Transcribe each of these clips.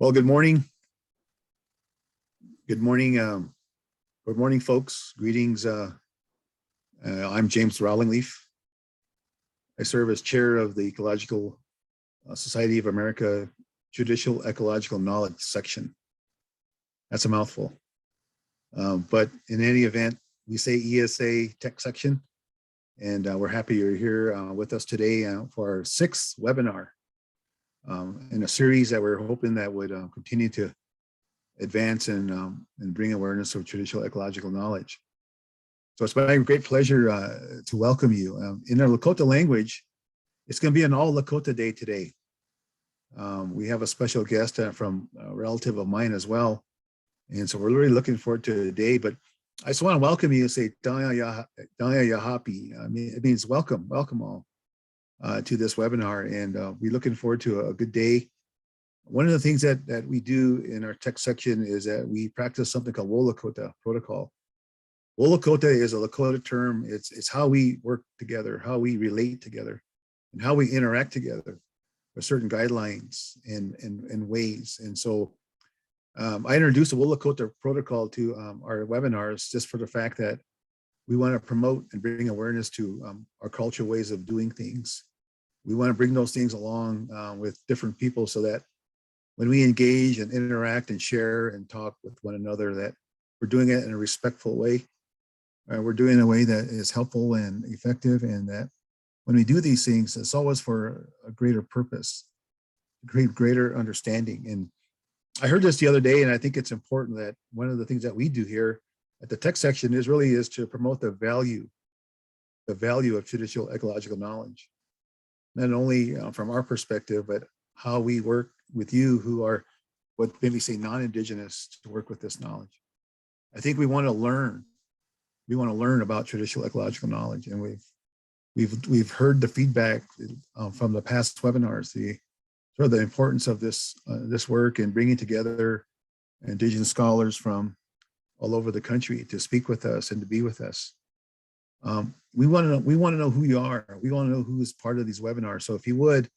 Well, good morning. Good morning. Good morning, folks. Greetings. I'm James Rawlingleaf. I serve as chair of the Ecological Society of America Judicial Ecological Knowledge section. That's a mouthful. But in any event, we say ESA Tech section, and we're happy you're here with us today for our 6th webinar in a series that we're hoping that would continue to advance and bring awareness of traditional ecological knowledge. So it's my great pleasure to welcome you. In our Lakota language, it's going to be an all Lakota day today. We have a special guest from a relative of mine as well. And so we're really looking forward to the day, but I just want to welcome you and say, Daya Yahapi. I mean, it means welcome all to this webinar. And we're looking forward to a good day. One of the things that we do in our tech section is that we practice something called Wolakota protocol. Wolakota is a Lakota term. It's how we work together, how we relate together, and how we interact together with certain guidelines and ways. And so I introduced the Wolakota protocol to our webinars just for the fact that we want to promote and bring awareness to our cultural ways of doing things. We want to bring those things along with different people so that when we engage and interact and share and talk with one another, that we're doing it in a respectful way. We're doing it in a way that is helpful and effective, and that when we do these things, it's always for a greater purpose, greater understanding. And I heard this the other day, and I think it's important that one of the things that we do here at the tech section is to promote the value of traditional ecological knowledge, not only from our perspective, but how we work with you who are what maybe say non-Indigenous to work with this knowledge. I think we want to learn. We want to learn about traditional ecological knowledge, and we've heard the feedback from the past webinars, the importance of this work and bringing together Indigenous scholars from all over the country to speak with us and to be with us. We want to know who you are. We want to know who is part of these webinars. So if you would,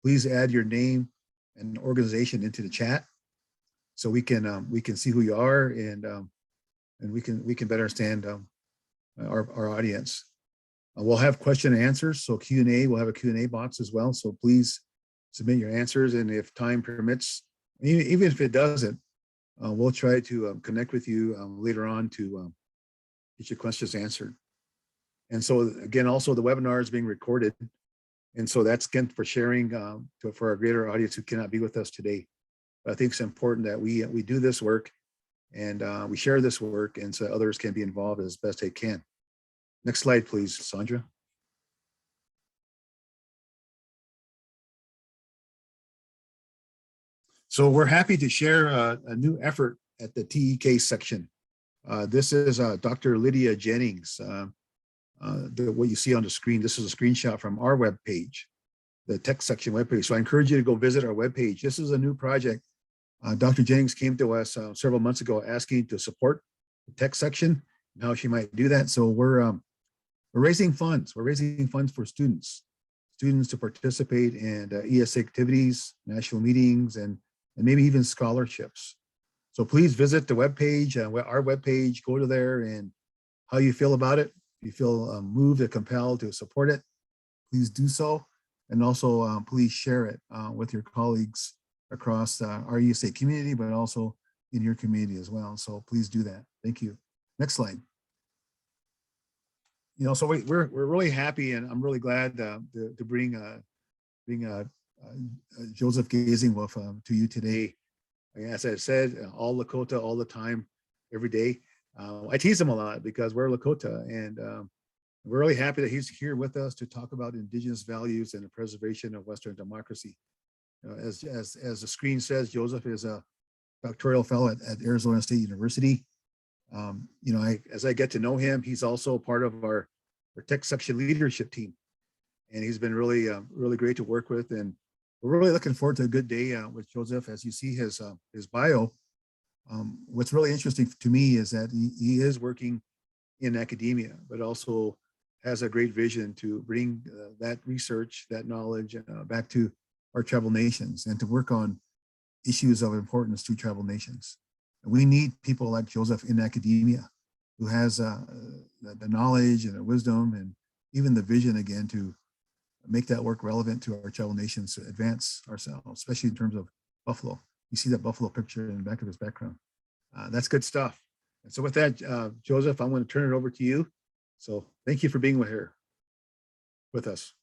please add your name and organization into the chat so we can see who you are, and we can better understand our audience. We'll have question and answers, so Q&A. We'll have a Q&A box as well. So please submit your answers, and if time permits, even if it doesn't, we'll try to connect with you later on to get your questions answered. And so again, also the webinar is being recorded. And so that's again for sharing for our greater audience who cannot be with us today. But I think it's important that we do this work and we share this work, and so others can be involved as best they can. Next slide, please, Sandra. So we're happy to share a new effort at the TEK section. This is Dr. Lydia Jennings. What you see on the screen, this is a screenshot from our webpage, the tech section webpage. So I encourage you to go visit our webpage. This is a new project. Dr. Jennings came to us several months ago asking to support the tech section and how she might do that. So we're raising funds. We're raising funds for students to participate in ESA activities, national meetings, and maybe even scholarships. So please visit the webpage, our webpage, go to there, and how you feel about it. If you feel moved or compelled to support it, please do so. And also please share it with your colleagues across our ESA community, but also in your community as well. So please do that. Thank you. Next slide. So we're really happy, and I'm really glad to bring Joseph G Zingoff to you today. As I said, all Lakota, all the time, every day. I tease him a lot because we're Lakota, and we're really happy that he's here with us to talk about Indigenous values and the preservation of Western democracy. As the screen says, Joseph is a doctoral fellow at Arizona State University. As I get to know him, he's also part of our tech section leadership team, and he's been really great to work with. And we're really looking forward to a good day with Joseph. As you see his bio, what's really interesting to me is that he is working in academia, but also has a great vision to bring that research, that knowledge back to our tribal nations, and to work on issues of importance to tribal nations. And we need people like Joseph in academia, who has the knowledge and the wisdom and even the vision again to make that work relevant to our tribal nations to advance ourselves, especially in terms of Buffalo. You see that Buffalo picture in the back of his background. That's good stuff. And so with that, Joseph, I'm going to turn it over to you. So thank you for being here with us.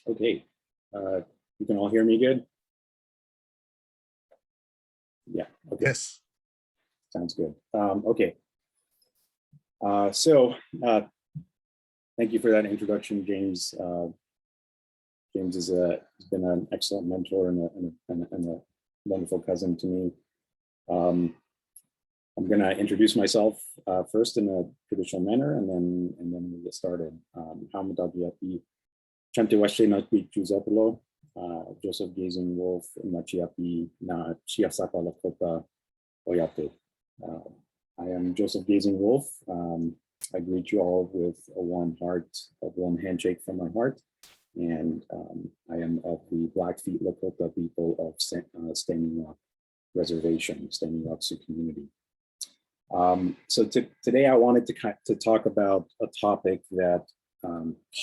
Okay, you can all hear me good? Yeah, okay. Yes. Sounds good. Okay, so thank you for that introduction, James. James has been an excellent mentor and a wonderful cousin to me. I'm going to introduce myself first in a traditional manner, and then we'll get started. Chantewashi na Joseph G Zingoff na Chiapi na Chiasapa Lakota Oyate. I am Joseph G Zingoff. I greet you all with a warm heart, a warm handshake from my heart. And I am of the Blackfeet Lakota people of Standing Rock Reservation, Standing Rock Sioux community. So today I wanted to talk about a topic that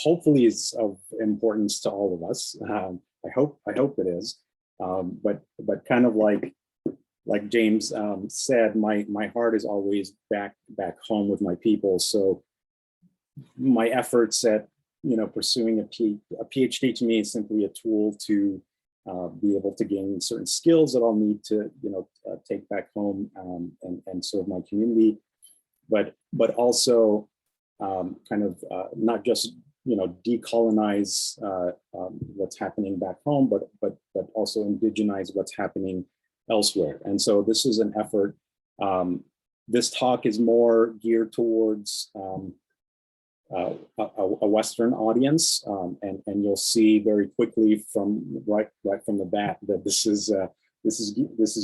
hopefully is of importance to all of us. I hope it is, but kind of like James said, my heart is always back home with my people. So my efforts at pursuing a PhD to me is simply a tool to be able to gain certain skills that I'll need to take back home and serve my community, but also not just decolonize what's happening back home, but also indigenize what's happening elsewhere. And so this is an effort. This talk is more geared towards a Western audience, and you'll see very quickly from right from the bat that this is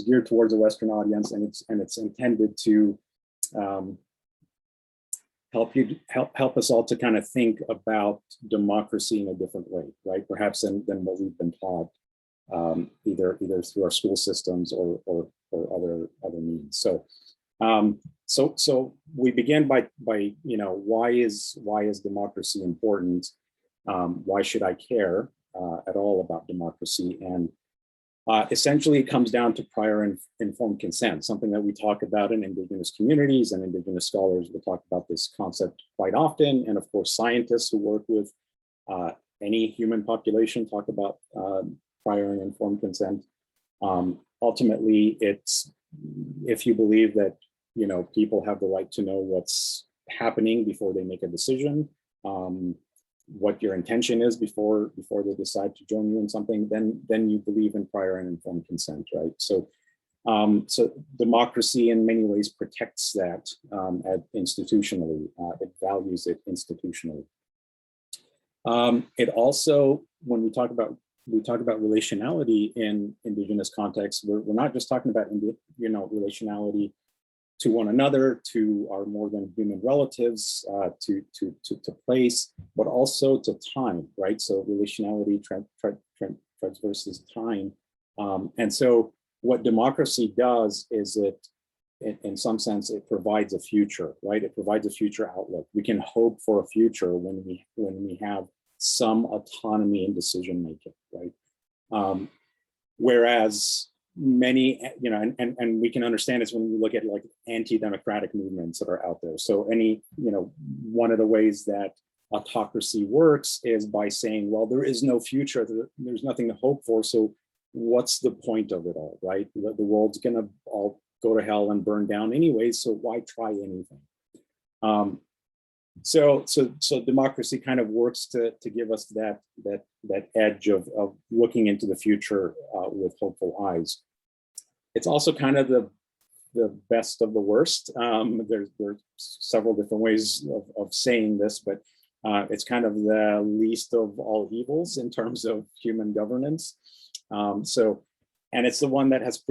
geared towards a Western audience, and it's intended to help us all to kind of think about democracy in a different way, right? Perhaps than what we've been taught, either through our school systems or other means. So we begin by why is democracy important? Why should I care at all about democracy? And essentially, it comes down to prior and informed consent, something that we talk about in Indigenous communities, and Indigenous scholars will talk about this concept quite often. And of course, scientists who work with any human population talk about prior and informed consent. Ultimately, it's if you believe that people have the right to know what's happening before they make a decision, what your intention is before they decide to join you in something, then you believe in prior and informed consent, right? So democracy in many ways protects that institutionally. It values it institutionally. It also, when we talk about relationality in Indigenous contexts, we're not just talking about relationality to one another, to our more than human relatives, to place, but also to time, right? So relationality versus time. And so what democracy does is in some sense, it provides a future, right? It provides a future outlook. We can hope for a future when we have some autonomy in decision making, right? Whereas many, and we can understand this when we look at like anti-democratic movements that are out there. So one of the ways that autocracy works is by saying, well, there is no future, there's nothing to hope for, so what's the point of it all, right? The world's gonna all go to hell and burn down anyways, so why try anything? So democracy kind of works to give us that edge of looking into the future with hopeful eyes. It's also kind of the the best of the worst. There's several different ways of saying this, but it's kind of the least of all evils in terms of human governance. And it's the one that has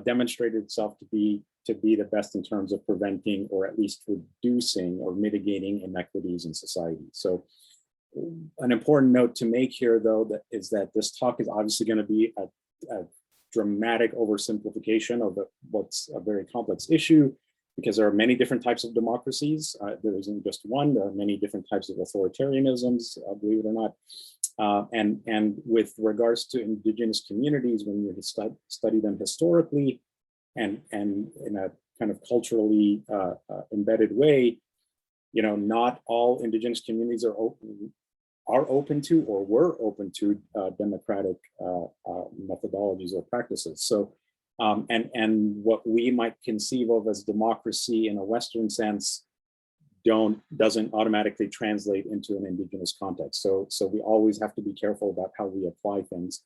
demonstrated itself to be the best in terms of preventing or at least reducing or mitigating inequities in society. So an important note to make here, though, is that this talk is obviously going to be a dramatic oversimplification of what's a very complex issue, because there are many different types of democracies. There isn't just one. There are many different types of authoritarianisms, believe it or not. And with regards to indigenous communities, when you study them historically and in a kind of culturally embedded way, not all indigenous communities are open to or were open to democratic methodologies or practices. So, and what we might conceive of as democracy in a Western sense doesn't automatically translate into an indigenous context. So we always have to be careful about how we apply things.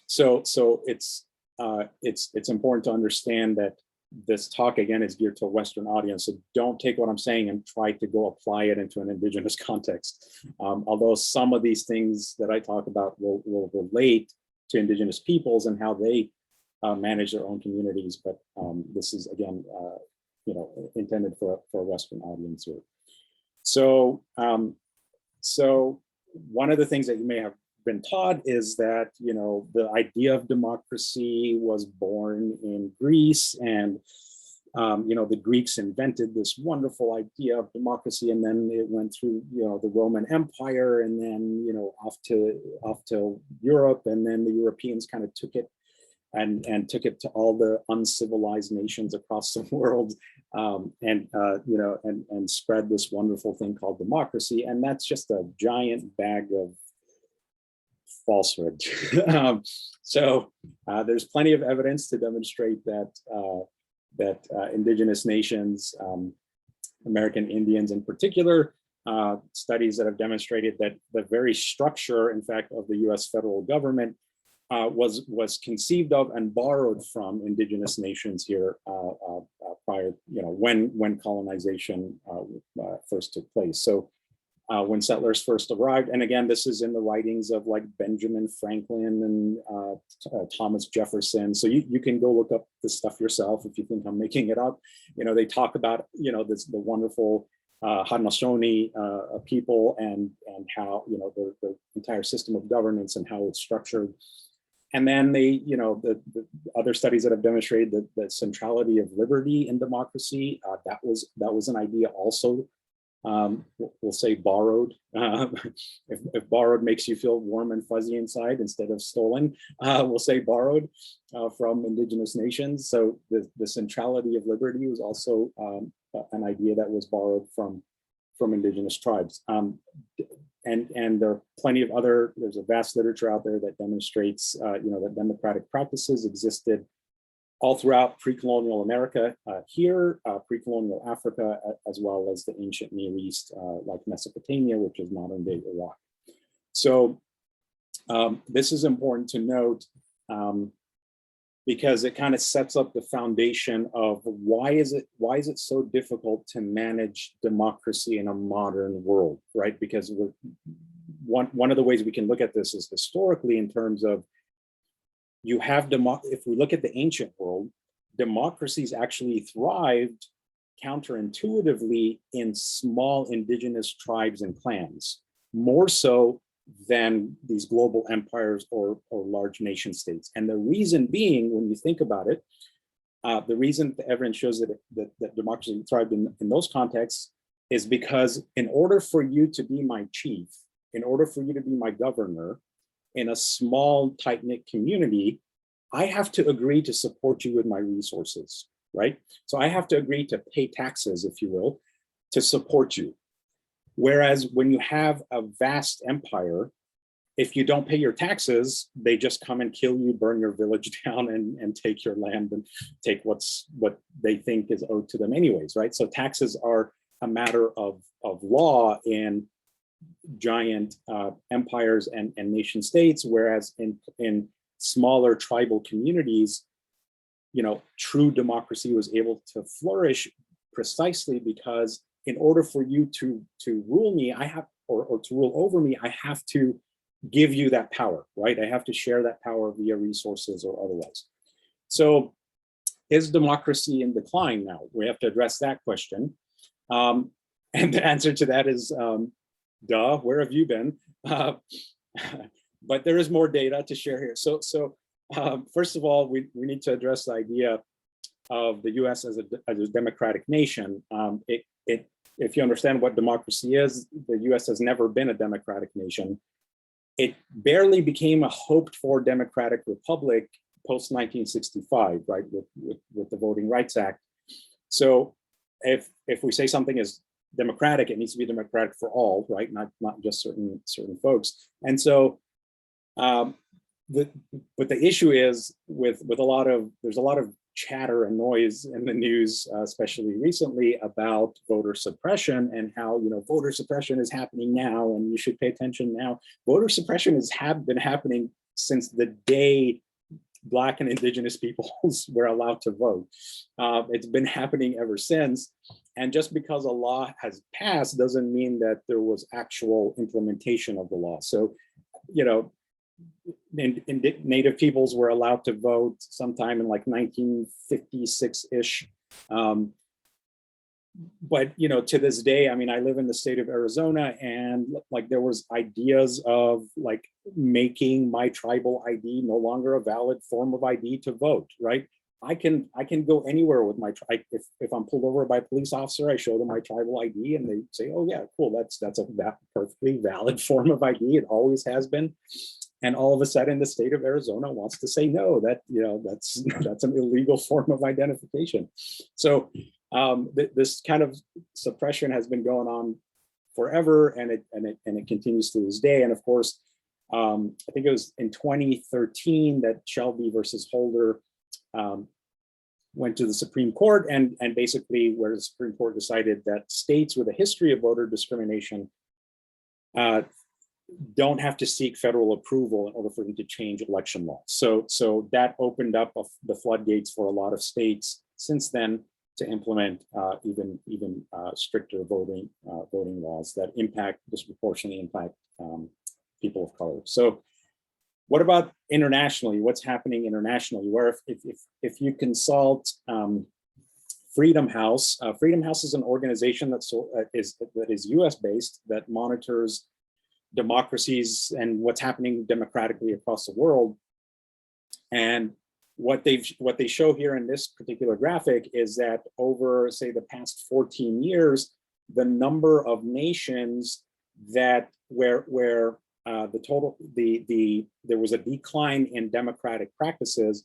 So it's important to understand that this talk, again, is geared to a Western audience. So don't take what I'm saying and try to go apply it into an indigenous context. Although some of these things that I talk about will relate to indigenous peoples and how they manage their own communities. But this is, again, intended for a Western audience here. So, so one of the things that you may have been taught is that the idea of democracy was born in Greece, and the Greeks invented this wonderful idea of democracy, and then it went through the Roman Empire, and then off to Europe, and then the Europeans kind of took it and took it to all the uncivilized nations across the world, and spread this wonderful thing called democracy. And that's just a giant bag of falsehood. So there's plenty of evidence to demonstrate that indigenous nations, American Indians in particular, studies that have demonstrated that the very structure, in fact, of the US federal government was conceived of and borrowed from indigenous nations here prior, when colonization first took place. So when settlers first arrived, and again, this is in the writings of like Benjamin Franklin and Thomas Jefferson. So you can go look up this stuff yourself if you think I'm making it up. They talk about the wonderful Haudenosaunee people and how the entire system of governance and how it's structured. And then the other studies that have demonstrated the centrality of liberty in democracy, that was an idea also, we'll say borrowed. If borrowed makes you feel warm and fuzzy inside instead of stolen, we'll say borrowed from indigenous nations. So the centrality of liberty was also an idea that was borrowed from indigenous tribes. And there are plenty of there's a vast literature out there that demonstrates, that democratic practices existed all throughout pre-colonial America here, pre-colonial Africa, as well as the ancient Near East, like Mesopotamia, which is modern day Iraq. So this is important to note because it kind of sets up the foundation of why is it so difficult to manage democracy in a modern world, right? Because one of the ways we can look at this is historically in terms of if we look at the ancient world, democracies actually thrived counterintuitively in small indigenous tribes and clans, more so than these global empires or large nation states. And the reason being, when you think about it, the reason the evidence shows that democracy thrived in those contexts is because in order for you to be my chief, in order for you to be my governor in a small, tight-knit community, I have to agree to support you with my resources, right? So I have to agree to pay taxes, if you will, to support you. Whereas when you have a vast empire, if you don't pay your taxes, they just come and kill you, burn your village down, and take your land and take what they think is owed to them anyways, right? So taxes are a matter of law in giant empires and nation states, whereas in smaller tribal communities, true democracy was able to flourish precisely because in order for you to rule me, or to rule over me, I have to give you that power, right? I have to share that power via resources or otherwise. So is democracy in decline now? We have to address that question. And the answer to that is, duh, where have you been? But there is more data to share here. So first of all, we need to address the idea of the US as a democratic nation. If you understand what democracy is, the US has never been a democratic nation. It barely became a hoped for democratic republic post 1965, right, with the Voting Rights Act. So if we say something is democratic, it needs to be democratic for all, right, not just certain folks. And so but the issue is there's a lot of chatter and noise in the news, especially recently, about voter suppression and how voter suppression is happening now and you should pay attention now. Voter suppression has been happening since the day Black and Indigenous peoples were allowed to vote. It's been happening ever since. And just because a law has passed doesn't mean that there was actual implementation of the law. So, Native peoples were allowed to vote sometime in like 1956-ish. But to this day, I mean, I live in the state of Arizona, and like there was ideas of like making my tribal ID no longer a valid form of ID to vote, right? I can go anywhere with my tribe. If I'm pulled over by a police officer, I show them my tribal ID and they say, oh yeah, cool, that's a perfectly valid form of ID. It always has been. And all of a sudden the state of Arizona wants to say, no, that's an illegal form of identification. So this kind of suppression has been going on forever, and it continues to this day. And of course, I think it was in 2013 that Shelby versus Holder went to the Supreme Court, and basically where the Supreme Court decided that states with a history of voter discrimination don't have to seek federal approval in order for them to change election laws. So that opened up the floodgates for a lot of states since then to implement even stricter voting laws that disproportionately impact people of color. So what about internationally? What's happening internationally? Where if you consult Freedom House, Freedom House is an organization that is US based, that monitors democracies and what's happening democratically across the world. And what they show here in this particular graphic is that over, say, the past 14 years, the number of nations that where there was a decline in democratic practices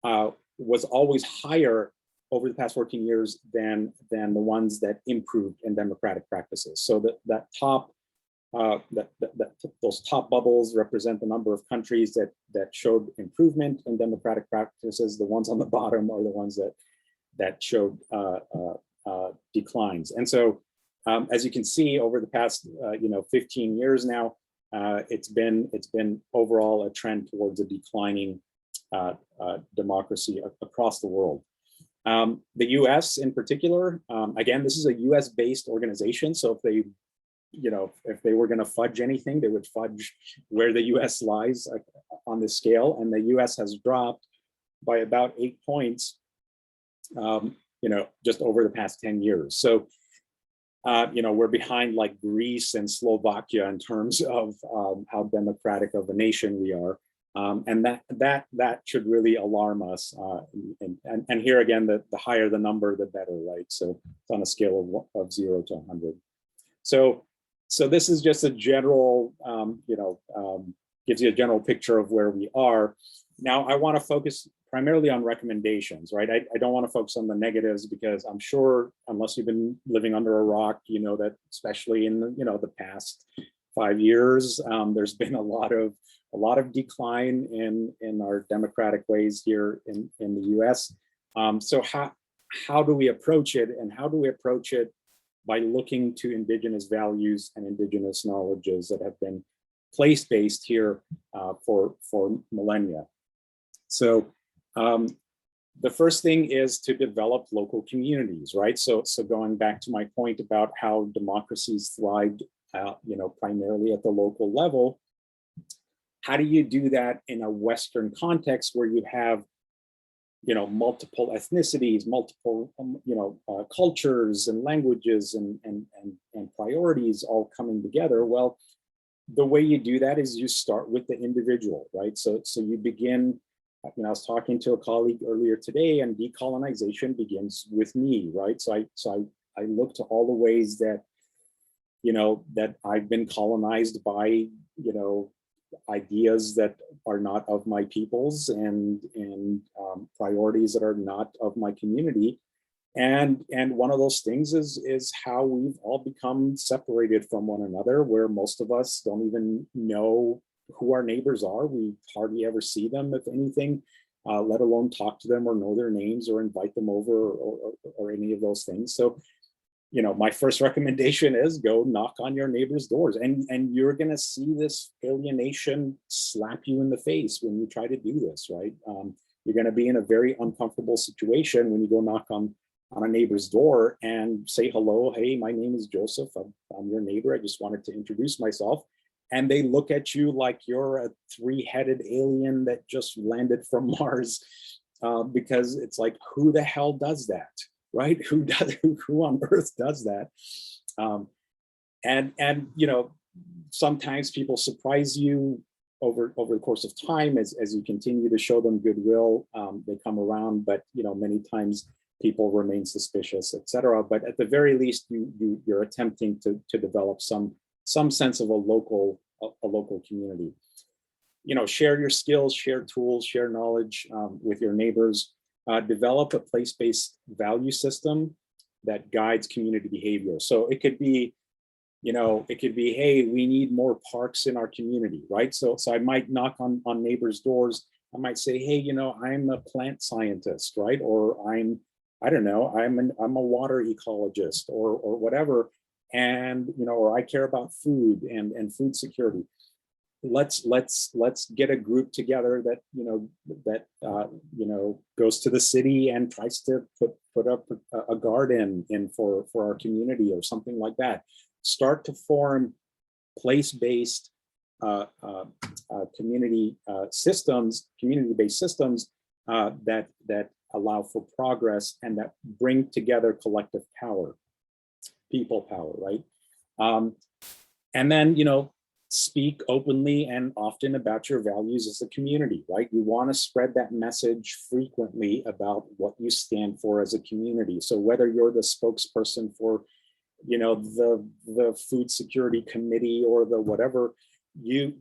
was always higher over the past 14 years than the ones that improved in democratic practices. So those top bubbles represent the number of countries that showed improvement in democratic practices. The ones on the bottom are the ones that showed declines. And so, as you can see, over the past 15 years now, it's been overall a trend towards a declining democracy across the world. The U.S. in particular, again, this is a U.S.-based organization, so if they were going to fudge anything, they would fudge where the U.S. lies on the scale, and the U.S. has dropped by about 8 points, just over the past 10 years. So, we're behind like Greece and Slovakia in terms of how democratic of a nation we are, and that should really alarm us. And here again, the higher the number, the better, right? So it's on a scale of 0 to 100. So this is just a general, gives you a general picture of where we are. Now, I want to focus primarily on recommendations, right? I don't want to focus on the negatives, because I'm sure, unless you've been living under a rock, you know that especially in the past 5 years, there's been a lot of decline in our democratic ways here in the U.S. So how do we approach it, and how do we approach it by looking to Indigenous values and Indigenous knowledges that have been place-based here for millennia? So the first thing is to develop local communities, right? So going back to my point about how democracies thrived, primarily at the local level, how do you do that in a Western context where you have, multiple ethnicities, multiple, cultures and languages and priorities all coming together? Well, the way you do that is you start with the individual, right? So you begin, I was talking to a colleague earlier today, and decolonization begins with me, right? So I look to all the ways that, that I've been colonized by, ideas that are not of my people's and priorities that are not of my community. And one of those things is how we've all become separated from one another, where most of us don't even know who our neighbors are. We hardly ever see them, if anything, let alone talk to them or know their names or invite them over or any of those things. So, my first recommendation is go knock on your neighbor's doors, and you're going to see this alienation slap you in the face when you try to do this, right? You're going to be in a very uncomfortable situation when you go knock on a neighbor's door and say hello. Hey, my name is Joseph. I'm your neighbor. I just wanted to introduce myself. And they look at you like you're a three-headed alien that just landed from Mars, because it's like, who the hell does that, right? Who on earth does that? And sometimes people surprise you over the course of time as you continue to show them goodwill. They come around, but many times people remain suspicious, etc. But at the very least, you're attempting to develop some sense of a local community. Share your skills, share tools, share knowledge with your neighbors. Develop a place-based value system that guides community behavior. So it could be, hey, we need more parks in our community, right? So I might knock on neighbors' doors. I might say, hey, I'm a plant scientist, right? Or I'm a water ecologist or whatever. And, or I care about food and food security. Let's get a group together that goes to the city and tries to put up a garden in for our community or something like that. Start to form place-based community-based systems that allow for progress and that bring together collective power, people power, right? And then, speak openly and often about your values as a community, right? You want to spread that message frequently about what you stand for as a community. So whether you're the spokesperson for, the food security committee or the whatever, you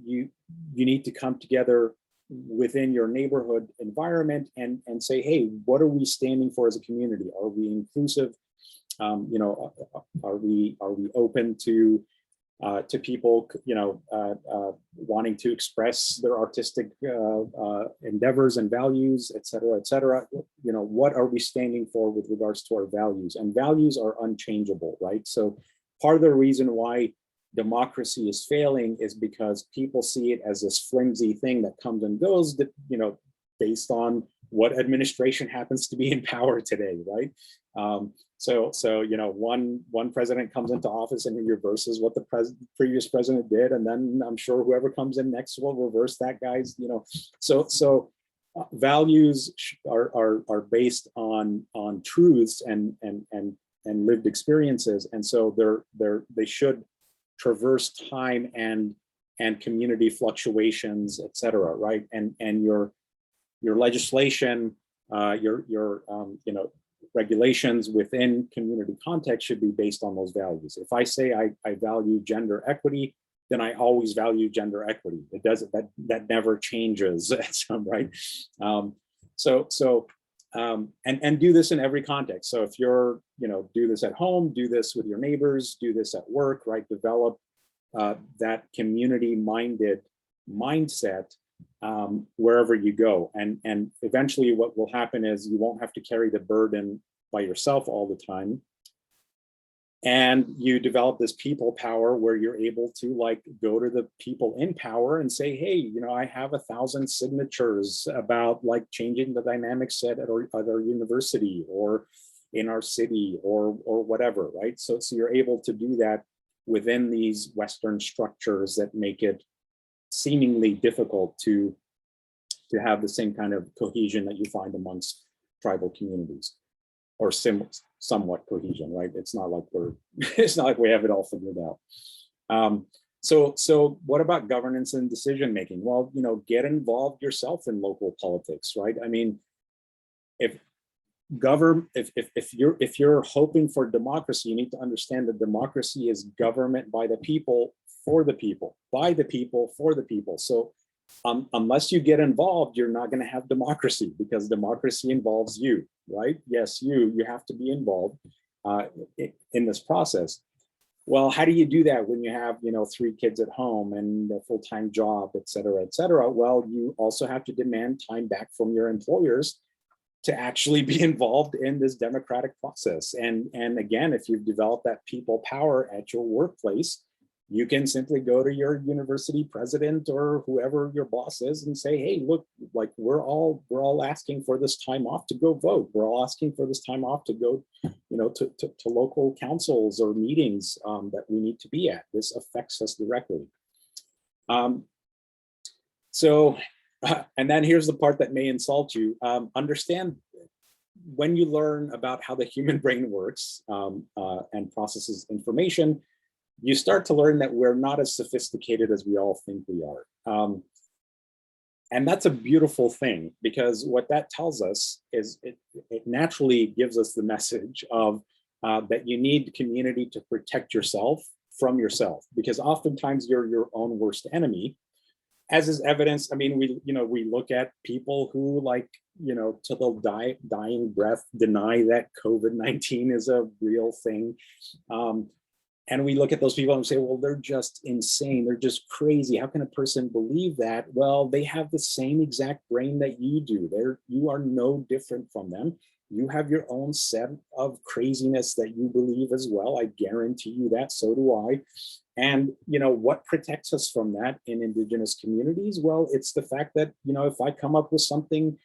need to come together within your neighborhood environment and say, hey, what are we standing for as a community? Are we inclusive? Are we open to people, wanting to express their artistic endeavors and values, et cetera, et cetera. What are we standing for with regards to our values? And values are unchangeable, right? So part of the reason why democracy is failing is because people see it as this flimsy thing that comes and goes, that, based on what administration happens to be in power today, right? So one president comes into office and he reverses what the previous president did, and then I'm sure whoever comes in next will reverse that guy's. So values are based on truths and lived experiences, and so they should traverse time and community fluctuations, et cetera, right? And your legislation, your regulations within community context should be based on those values. If I say I value gender equity, then I always value gender equity. It doesn't, that never changes, right? And do this in every context. So if you're, do this at home, do this with your neighbors, do this at work, right? Develop that community-minded mindset wherever you go. And eventually what will happen is you won't have to carry the burden by yourself all the time. And you develop this people power where you're able to like go to the people in power and say, hey, you know, I have 1,000 signatures about like changing the dynamics at our university or in our city or whatever, right? So you're able to do that within these Western structures that make it seemingly difficult to have the same kind of cohesion that you find amongst tribal communities, or somewhat cohesion, right? It's not like it's not like we have it all figured out. So what about governance and decision making? Well, you know, get involved yourself in local politics, right? I mean, if you're hoping for democracy, you need to understand that democracy is government by the people, for the people, by the people, for the people. So unless you get involved, you're not going to have democracy, because democracy involves you, right? Yes, you have to be involved in this process. Well, how do you do that when you have, you know, 3 kids at home and a full-time job, et cetera, et cetera? Well, you also have to demand time back from your employers to actually be involved in this democratic process. And again, if you've developed that people power at your workplace, you can simply go to your university president or whoever your boss is and say, hey, look, like we're all asking for this time off to go vote. We're all asking for this time off to go, you know, to local councils or meetings that we need to be at. This affects us directly. And then here's the part that may insult you. Understand, when you learn about how the human brain works and processes information, you start to learn that we're not as sophisticated as we all think we are. And that's a beautiful thing, because what that tells us is it naturally gives us the message of that you need community to protect yourself from yourself, because oftentimes you're your own worst enemy. As is evidence, I mean, we look at people who, like, you know, to the dying breath deny that COVID-19 is a real thing. And we look at those people and say, well, they're just insane. They're just crazy. How can a person believe that? Well, they have the same exact brain that you do. You are no different from them. You have your own set of craziness that you believe as well. I guarantee you that. So do I. And, you know, what protects us from that in Indigenous communities? Well, it's the fact that, you know, if I come up with something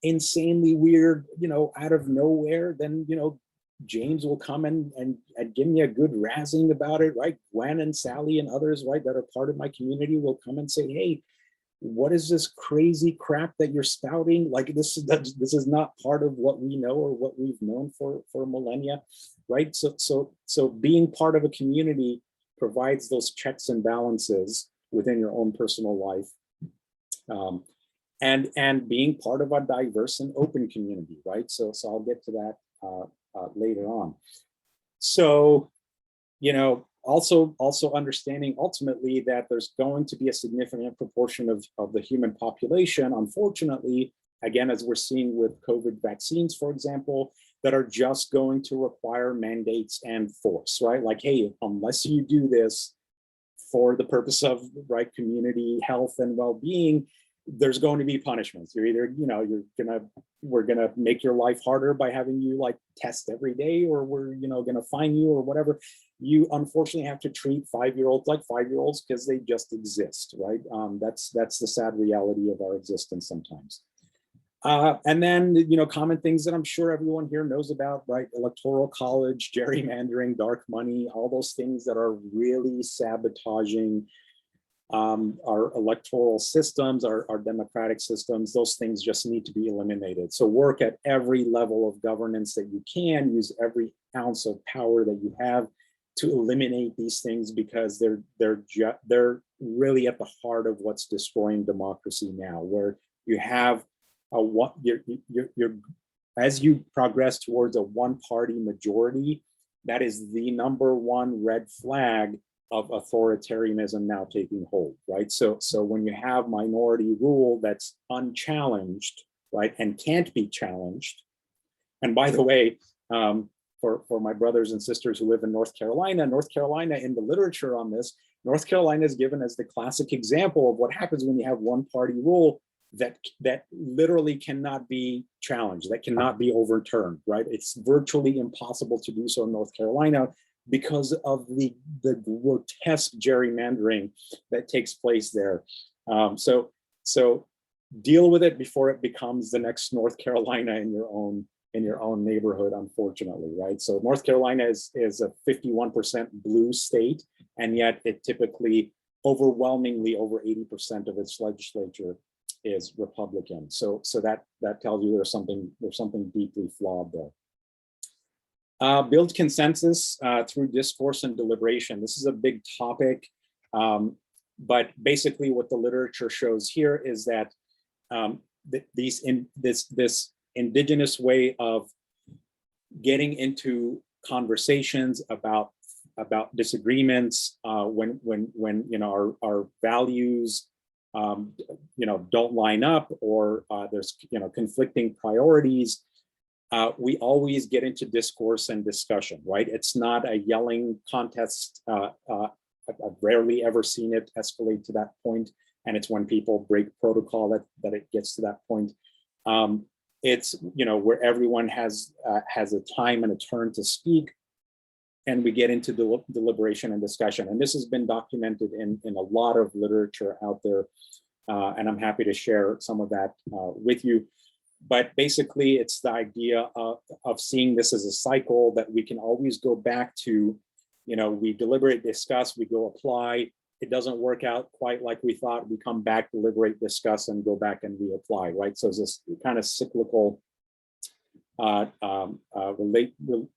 insanely weird, you know, out of nowhere, then, you know, James will come and give me a good razzing about it, right? Gwen and Sally and others, right, that are part of my community will come and say, hey, what is this crazy crap that you're spouting? Like, this is not part of what we know or what we've known for millennia, right? So being part of a community provides those checks and balances within your own personal life, and being part of a diverse and open community, right? So I'll get to that later on. So, you know, also understanding ultimately that there's going to be a significant proportion of the human population, unfortunately, again, as we're seeing with COVID vaccines, for example, that are just going to require mandates and force, right? Like, hey, unless you do this for the purpose of, right, community health and well-being, there's going to be punishments. You're either, you know, we're gonna make your life harder by having you like test every day, or we're, you know, gonna fine you or whatever. You unfortunately have to treat 5-year-olds like 5-year-olds because they just exist, right? That's the sad reality of our existence sometimes. And then, you know, common things that I'm sure everyone here knows about, right? Electoral college, gerrymandering, dark money, all those things that are really sabotaging our electoral systems, our democratic systems. Those things just need to be eliminated. So work at every level of governance that you can, use every ounce of power that you have to eliminate these things, because they're really at the heart of what's destroying democracy now, where you have as you progress towards a one-party majority, that is the #1 red flag of authoritarianism now taking hold, right? So when you have minority rule that's unchallenged, right, and can't be challenged, and by the way, for my brothers and sisters who live in North Carolina, in the literature on this, North Carolina is given as the classic example of what happens when you have one-party rule that literally cannot be challenged, that cannot be overturned, right? It's virtually impossible to do so in North Carolina, because of the grotesque gerrymandering that takes place there. So deal with it before it becomes the next North Carolina in your own neighborhood, unfortunately, right? So North Carolina is a 51% blue state, and yet it typically overwhelmingly over 80% of its legislature is Republican. So that tells you there's something deeply flawed there. Build consensus through discourse and deliberation. This is a big topic, but basically what the literature shows here is that this indigenous way of getting into conversations about disagreements when our values don't line up, or there's conflicting priorities. We always get into discourse and discussion, right? It's not a yelling contest. I've rarely ever seen it escalate to that point, and it's when people break protocol that it gets to that point. It's where everyone has a time and a turn to speak, and we get into deliberation and discussion. And this has been documented in a lot of literature out there, and I'm happy to share some of that with you. But basically, it's the idea of seeing this as a cycle that we can always go back to. We deliberate, discuss, we go apply. It doesn't work out quite like we thought. We come back, deliberate, discuss, and go back and reapply, right? So it's this kind of cyclical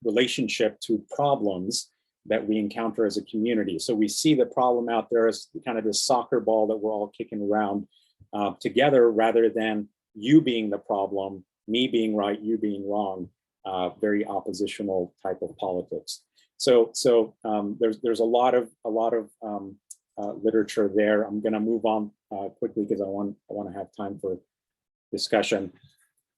relationship to problems that we encounter as a community. So we see the problem out there as kind of this soccer ball that we're all kicking around together, rather than you being the problem, me being right, you being wrong. Very oppositional type of politics. So there's a lot of literature there. I'm going to move on quickly because I want to have time for discussion.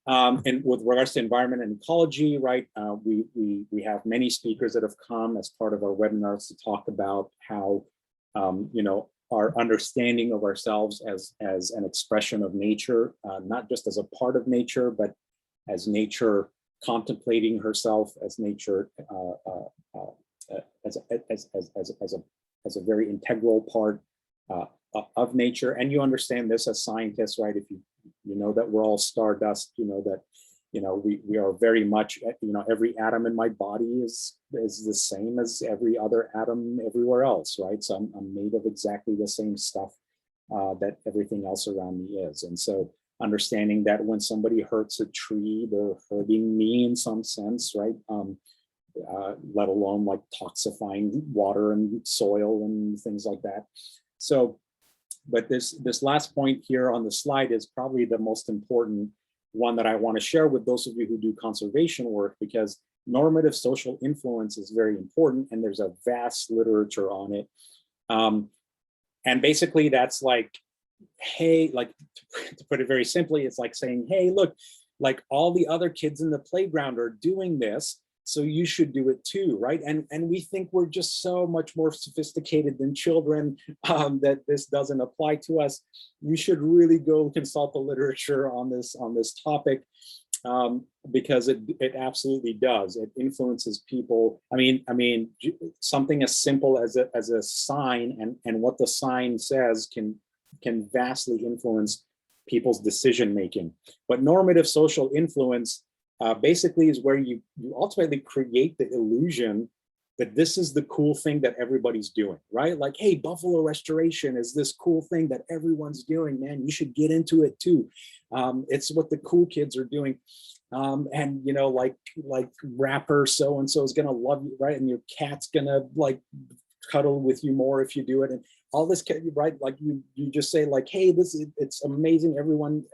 And with regards to environment and ecology, right? We have many speakers that have come as part of our webinars to talk about how our understanding of ourselves as an expression of nature, not just as a part of nature, but as nature contemplating herself, as nature as a very integral part of nature. And you understand this as scientists, right? If you know that we're all stardust, that we are very much, every atom in my body is the same as every other atom everywhere else, right? So I'm made of exactly the same stuff that everything else around me is. And so understanding that when somebody hurts a tree, they're hurting me in some sense, right? Let alone like toxifying water and soil and things like that. So, but this last point here on the slide is probably the most important one that I want to share with those of you who do conservation work, because normative social influence is very important, and there's a vast literature on it. And basically that's like, hey, like to put it very simply, it's like saying, hey, look, like all the other kids in the playground are doing this, so you should do it too, right? And we think we're just so much more sophisticated than children, that this doesn't apply to us. You should really go consult the literature on this topic, because it absolutely does. It influences people. I mean, something as simple as a sign and what the sign says can vastly influence people's decision making. But normative social influence basically is where you ultimately create the illusion that this is the cool thing that everybody's doing, right? Like, hey, buffalo restoration is this cool thing that everyone's doing, man. You should get into it too. It's what the cool kids are doing. And like rapper so-and-so is gonna love you, right? And your cat's gonna like cuddle with you more if you do it. And all this, right? Like you just say like, hey, it's amazing. Everyone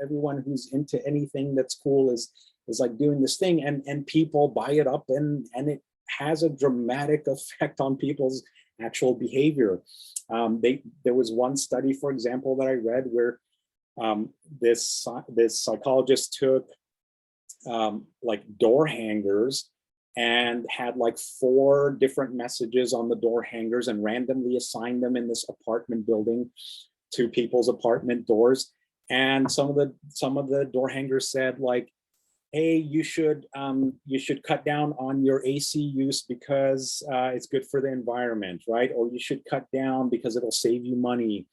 who's into anything that's cool is like doing this thing, and people buy it up, and it has a dramatic effect on people's actual behavior. There was one study, for example, that I read where this psychologist took like door hangers and had like 4 different messages on the door hangers and randomly assigned them in this apartment building to people's apartment doors. And some of the door hangers said like, hey, you should cut down on your AC use because it's good for the environment, right? Or you should cut down because it'll save you money.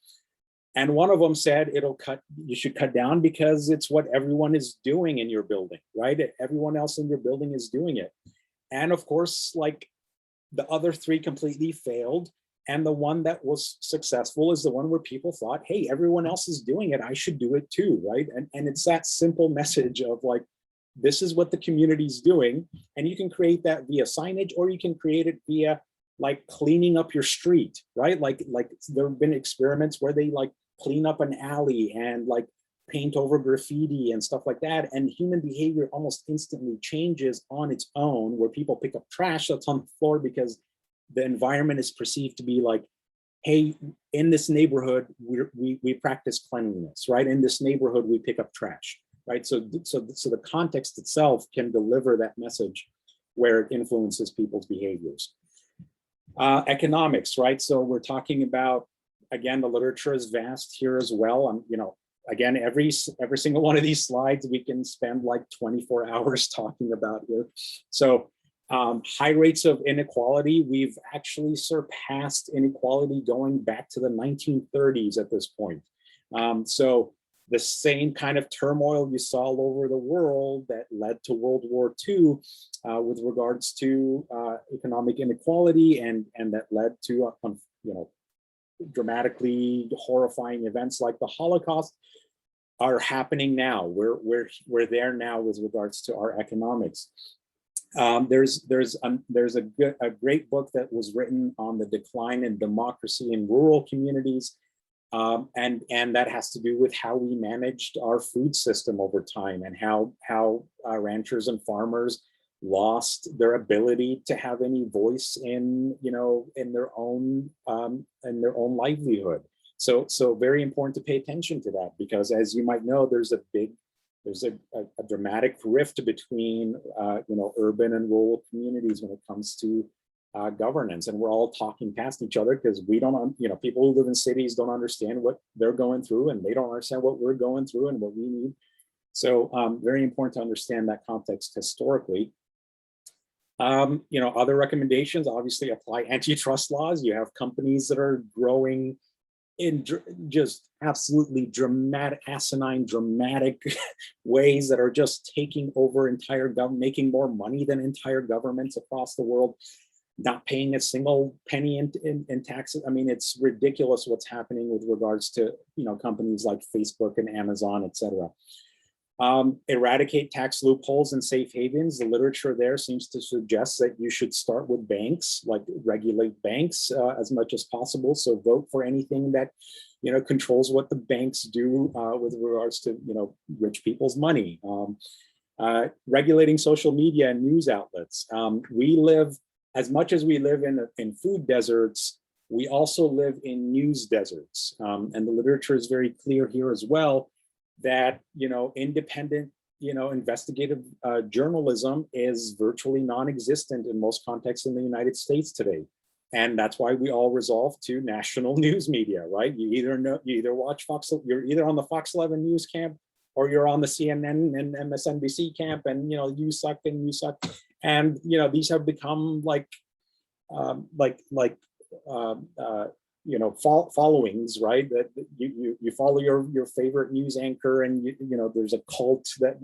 And one of them said you should cut down because it's what everyone is doing in your building, right? Everyone else in your building is doing it. And of course, like, the other three completely failed. And the one that was successful is the one where people thought, hey, everyone else is doing it, I should do it too, right? And it's that simple message of like, this is what the community's doing. And you can create that via signage, or you can create it via like cleaning up your street, right? Like there have been experiments where they like clean up an alley and like paint over graffiti and stuff like that. And human behavior almost instantly changes on its own, where people pick up trash that's on the floor because the environment is perceived to be like, hey, in this neighborhood, we practice cleanliness, right? In this neighborhood, we pick up trash, right? So the context itself can deliver that message where it influences people's behaviors. Economics, right? So we're talking about, again, the literature is vast here as well. Again, every single one of these slides, we can spend like 24 hours talking about here. So high rates of inequality, we've actually surpassed inequality going back to the 1930s at this point. So the same kind of turmoil you saw all over the world that led to World War II with regards to economic inequality, and that led to dramatically horrifying events like the Holocaust, are happening now. We're there now with regards to our economics. There's a great book that was written on the decline in democracy in rural communities, and that has to do with how we managed our food system over time, and how ranchers and farmers lost their ability to have any voice in their own livelihood. So very important to pay attention to that, because as you might know, there's a dramatic rift between urban and rural communities when it comes to governance, and we're all talking past each other because we don't, people who live in cities don't understand what they're going through, and they don't understand what we're going through and what we need. So very important to understand that context historically. Other recommendations, obviously apply antitrust laws. You have companies that are growing in just absolutely asinine, dramatic ways that are just taking over entire government, making more money than entire governments across the world, not paying a single penny in taxes. I mean, it's ridiculous what's happening with regards to companies like Facebook and Amazon, et cetera. Eradicate tax loopholes and safe havens. The literature there seems to suggest that you should start with banks, like regulate banks as much as possible. So vote for anything that controls what the banks do with regards to rich people's money. Regulating social media and news outlets. We live, as much as we live in food deserts, we also live in news deserts, and the literature is very clear here as well, that independent investigative journalism is virtually non-existent in most contexts in the United States today, and that's why we all resolve to national news media, right? You either watch Fox, you're either on the Fox 11 news camp, or you're on the CNN and MSNBC camp, and you suck and you suck, and these have become followings, right? That you follow your favorite news anchor, and there's a cult that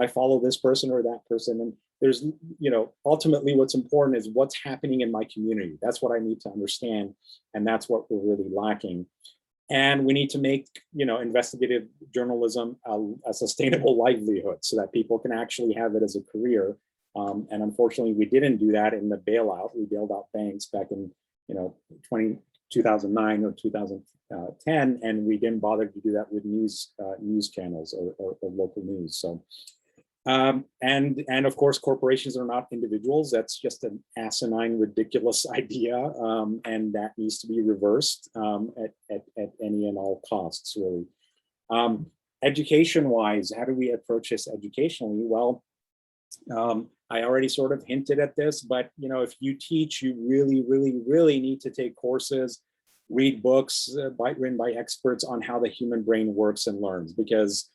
I follow this person or that person, and there's ultimately what's important is what's happening in my community. That's what I need to understand, and that's what we're really lacking. And we need to make investigative journalism a sustainable livelihood, so that people can actually have it as a career. And unfortunately, we didn't do that in the bailout. We bailed out banks back in 2009 or 2010, and we didn't bother to do that with news channels or local news. So, and of course, corporations are not individuals. That's just an asinine, ridiculous idea, and that needs to be reversed at any and all costs, really. Education-wise, how do we approach this educationally? Well, I already sort of hinted at this, but if you teach, you really, really, really need to take courses, read books written by experts on how the human brain works and learns, because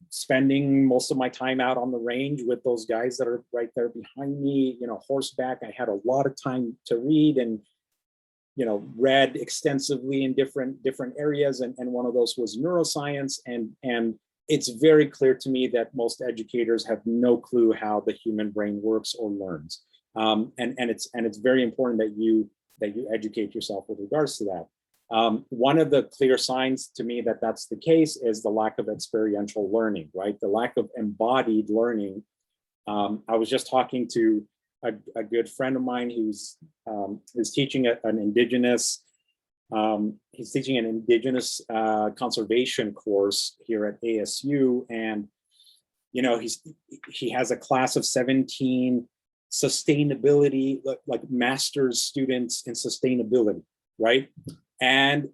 spending most of my time out on the range with those guys that are right there behind me, horseback. I had a lot of time to read and, read extensively in different areas. And one of those was neuroscience. And it's very clear to me that most educators have no clue how the human brain works or learns. And it's very important that you educate yourself with regards to that. One of the clear signs to me that that's the case is the lack of experiential learning, right? The lack of embodied learning. I was just talking to a good friend of mine who's teaching an indigenous, conservation course here at ASU, and he has a class of 17 sustainability, like master's students in sustainability, right? And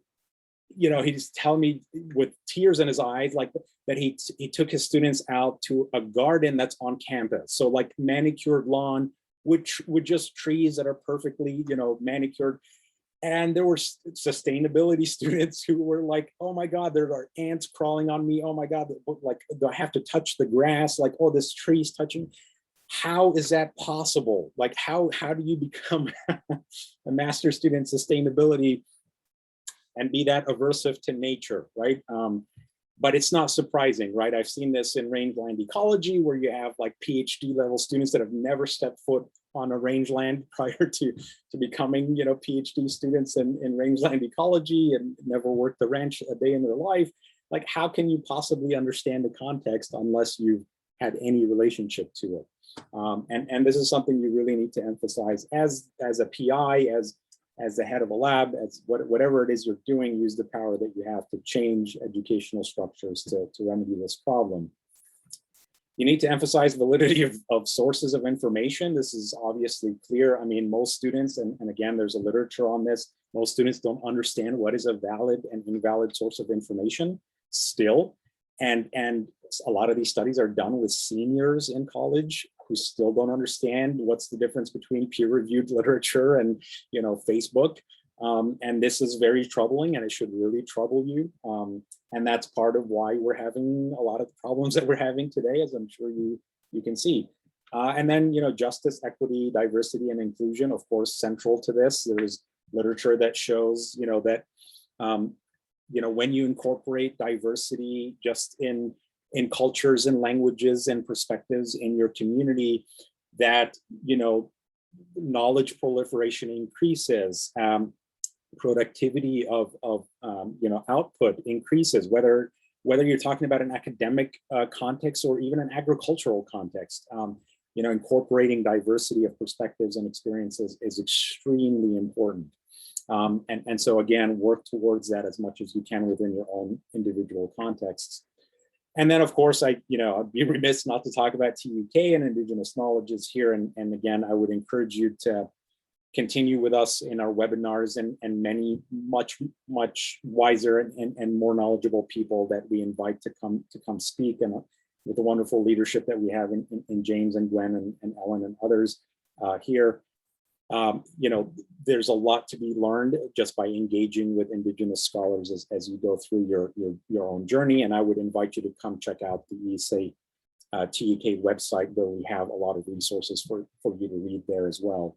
he just tell me with tears in his eyes, like that he took his students out to a garden that's on campus, so like manicured lawn, which with just trees that are perfectly manicured. And there were sustainability students who were like, oh my God, there are ants crawling on me, oh my God, like do I have to touch the grass, like, oh, this tree's touching. How is that possible? Like how do you become a master's student in sustainability and be that aversive to nature, right? But it's not surprising, right? I've seen this in rangeland ecology, where you have like PhD level students that have never stepped foot on a rangeland prior to becoming, PhD students in rangeland ecology, and never worked the ranch a day in their life. Like, how can you possibly understand the context unless you've had any relationship to it? And this is something you really need to emphasize as a PI, as the head of a lab, as whatever it is you're doing. Use the power that you have to change educational structures to remedy this problem. You need to emphasize validity of sources of information. This is obviously clear. I mean, most students, and again, there's a literature on this, most students don't understand what is a valid and invalid source of information still. And a lot of these studies are done with seniors in college who still don't understand what's the difference between peer-reviewed literature and Facebook. And this is very troubling, and it should really trouble you. And that's part of why we're having a lot of the problems that we're having today, as I'm sure you can see. And then justice, equity, diversity, and inclusion, of course, central to this. There's literature that shows that when you incorporate diversity just in cultures and languages and perspectives in your community, that knowledge proliferation increases, productivity of output increases, whether you're talking about an academic context or even an agricultural context. Incorporating diversity of perspectives and experiences is extremely important. And so again, work towards that as much as you can within your own individual contexts. And then, of course, I'd be remiss not to talk about TUK and Indigenous knowledges here. And again, I would encourage you to continue with us in our webinars and many much wiser and more knowledgeable people that we invite to come speak, and with the wonderful leadership that we have in James and Gwen and Ellen and others here. There's a lot to be learned just by engaging with Indigenous scholars as you go through your own journey. And I would invite you to come check out the ESA TUK website, where we have a lot of resources for you to read there as well.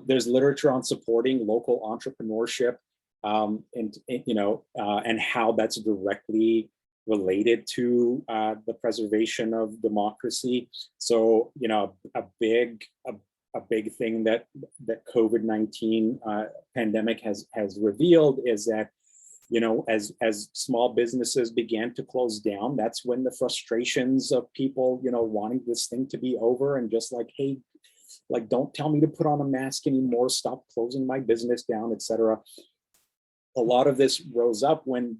There's literature on supporting local entrepreneurship, and how that's directly related to the preservation of democracy. So, a big thing that COVID-19 pandemic has revealed is that, as small businesses began to close down, that's when the frustrations of people, wanting this thing to be over, and just like, hey, like, don't tell me to put on a mask anymore, stop closing my business down, etc. A lot of this rose up when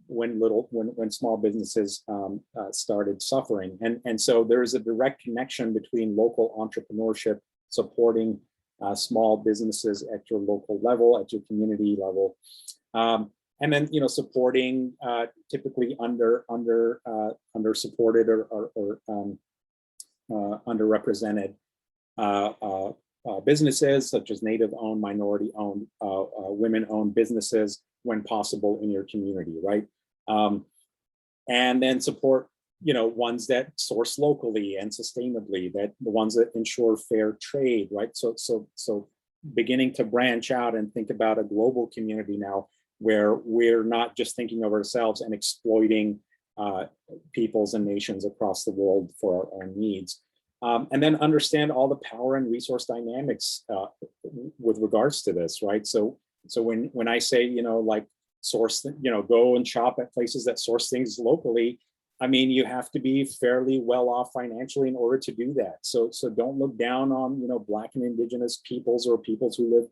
small businesses started suffering, and so there is a direct connection between local entrepreneurship, supporting small businesses at your local level, at your community level, and then supporting typically under supported or underrepresented businesses, such as Native-owned, minority-owned, women-owned businesses when possible in your community, right? And then support ones that source locally and sustainably, that the ones that ensure fair trade, right? So beginning to branch out and think about a global community now, where we're not just thinking of ourselves and exploiting peoples and nations across the world for our own needs. And then understand all the power and resource dynamics with regards to this, right? So when I say, like source, go and shop at places that source things locally, I mean, you have to be fairly well off financially in order to do that. So don't look down on, Black and Indigenous peoples or peoples who live,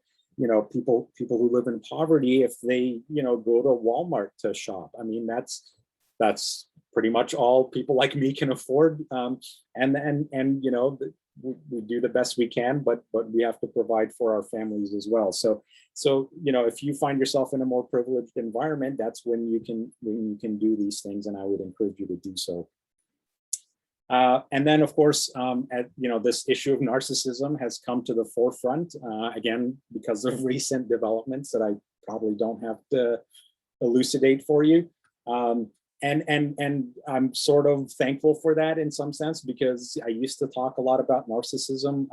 people who live in poverty if they, go to Walmart to shop. I mean, that's pretty much all people like me can afford. We do the best we can, but we have to provide for our families as well. So if you find yourself in a more privileged environment, that's when you can do these things, and I would encourage you to do so. And then, of course, this issue of narcissism has come to the forefront, again, because of recent developments that I probably don't have to elucidate for you. And I'm sort of thankful for that in some sense, because I used to talk a lot about narcissism.